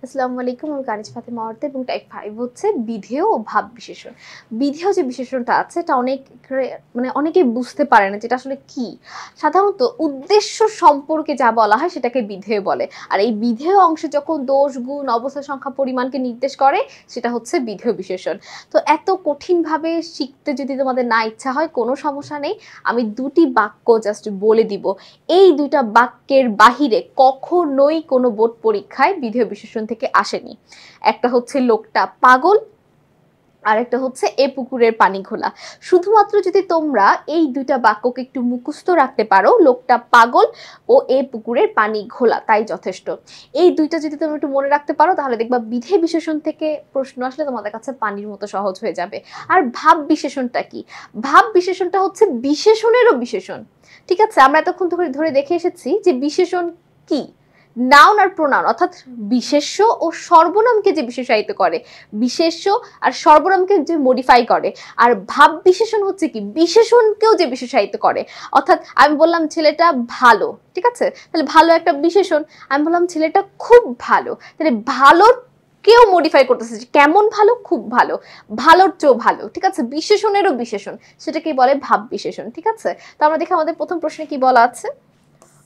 আসসালামু আলাইকুম, আমি কানিজ ফাতেমা অর্থ এবং টাইপ 5 হচ্ছে বিধেয় ও ভাব বিশেষণ। বিধেয় যে বিশেষণটা আছে এটা অনেকে বুঝতে পারে না যেটা আসলে কি। সাধারণত উদ্দেশ্য সম্পর্কে যা বলা হয় সেটাকে বিধেয় বলে। আর এই বিধেয় অংশে যখন দোষ, গুণ, অবস্থা, সংখ্যা, পরিমাণকে নির্দেশ করে সেটা হচ্ছে বিধেয় বিশেষণ। তো এত কঠিনভাবে শিখতে যদি তোমাদের না ইচ্ছা হয় কোনো সমস্যা নেই, আমি দুটি বাক্য জাস্ট বলে দিব। এই দুইটা বাক্যের বাহিরে কখনোই কোনো বোর্ড পরীক্ষায় বিধেয় বিশেষণ থেকে আসেনি। একটা হচ্ছে লোকটা পাগল, আর একটা হচ্ছে এ পুকুরের পানি ঘোলা। শুধুমাত্র যদি তোমরা এই দুইটা বাক্যকে একটু মুখস্থ রাখতে পারো, লোকটা পাগল ও এ পুকুরের পানি ঘোলা, তাই যথেষ্ট। এই দুইটা যদি তোমরা একটু মনে রাখতে পারো তাহলে দেখবা বিধেয় বিশেষণ থেকে প্রশ্ন আসলে তোমাদের কাছে পানির মতো সহজ হয়ে যাবে। আর ভাব বিশেষণটা কি? ভাব বিশেষণটা হচ্ছে বিশেষণেরও বিশেষণ। ঠিক আছে, আমরা এতক্ষণ ধরে দেখে এসেছি যে বিশেষণ কি, নাউন আর প্রোনাউন অর্থাৎ বিশেষ্য ও সর্বনামকে যে বিশেষায়িত করে, বিশেষ্য আর সর্বনামকে যে মডিফাই করে। আর ভাব বিশেষণ হচ্ছে কি, বিশেষণকেও যে বিশেষায়িত করে। অর্থাৎ আমি বললাম ছেলেটা ভালো, ঠিক আছে, তাহলে ভালো একটা বিশেষণ। আমি বললাম ছেলেটা খুব ভালো, তাহলে ভালোর কেউ মডিফাই করতেছে, কেমন ভালো, খুব ভালো, ভালোর চেয়েও ভালো, ঠিক আছে, বিশেষণেরও বিশেষণ, সেটাকেই বলে ভাব বিশেষণ। ঠিক আছে, তো আমরা দেখি আমাদের প্রথম প্রশ্নে কি বলা আছে।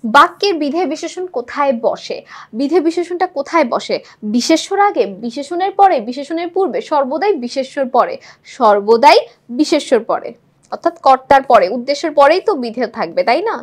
বাক্যের বিধেয় বিশেষণ কোথায় বসে? বিধেয় বিশেষণটা কোথায় বসে? বিশেষ্যর আগে, বিশেষণের পরে, বিশেষণের পূর্বে, সর্বদাই বিশেষ্যর পরে, সর্বদাই বিশেষ্যর পরে, অর্থাৎ কর্তার পরে, উদ্দেশ্যের পরেই তো বিধেয় থাকবে, তাই না?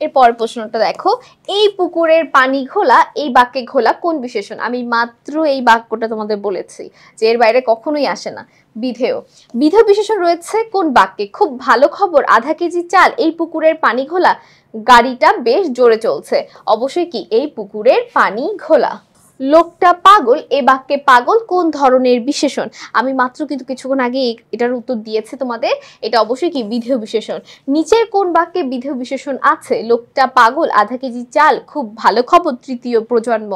এরপরের প্রশ্নটা দেখো, এই পুকুরের পানি ঘোলা, এই বাক্যে ঘোলা কোন বিশেষণ? আমি মাত্র এই বাক্যটা তোমাদের বলেছি যে এর বাইরে কখনোই আসে না। বিধেয়, বিধেয় বিশেষণ রয়েছে কোন বাক্যে? খুব ভালো খবর, আধা কেজি চাল, এই পুকুরের পানি ঘোলা, গাড়িটা বেশ জোরে চলছে। অবশ্যই কি, এই পুকুরের পানি ঘোলা। লোকটা পাগল, এ বাক্যে পাগল কোন ধরনের বিশেষণ? আমি মাত্র কিন্তু কিছুক্ষণ আগে এটার উত্তর দিয়েছি তোমাদের। এটা অবশ্যই কি, বিধেয় বিশেষণ। নিচের কোন বাক্যে বিধেয় বিশেষণ আছে? লোকটা পাগল, আধা কেজি চাল, খুব ভালো খবর, তৃতীয় প্রজন্ম।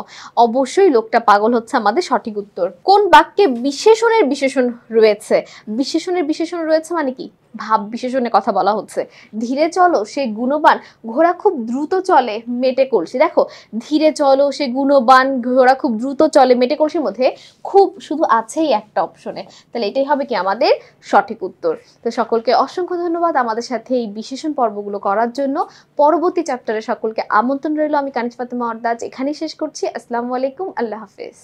অবশ্যই লোকটা পাগল হচ্ছে আমাদের সঠিক উত্তর। কোন বাক্যে বিশেষণের বিশেষণ রয়েছে? বিশেষণের বিশেষণ রয়েছে মানে কি, ভাব বিশেষণের কথা বলা হচ্ছে। ধীরে চলো সে গুণবান, ঘোড়া খুব দ্রুত চলে, মেটে কলসি। দেখো, ধীরে চলো সে গুণবান, ঘোড়া খুব দ্রুত চলে, মেটে কলসির মধ্যে খুব শুধু আছেই একটা অপশনে, তাহলে এটাই হবে কি আমাদের সঠিক উত্তর। তো সকলকে অসংখ্য ধন্যবাদ আমাদের সাথে এই বিশেষণ পর্বগুলো করার জন্য। পরবর্তী চ্যাপ্টারে সকলকে আমন্ত্রণ রইল। আমি কানিজ ফাতেমা অর্দাজ এখানেই শেষ করছি। আসসালামু আলাইকুম, আল্লাহ হাফেজ।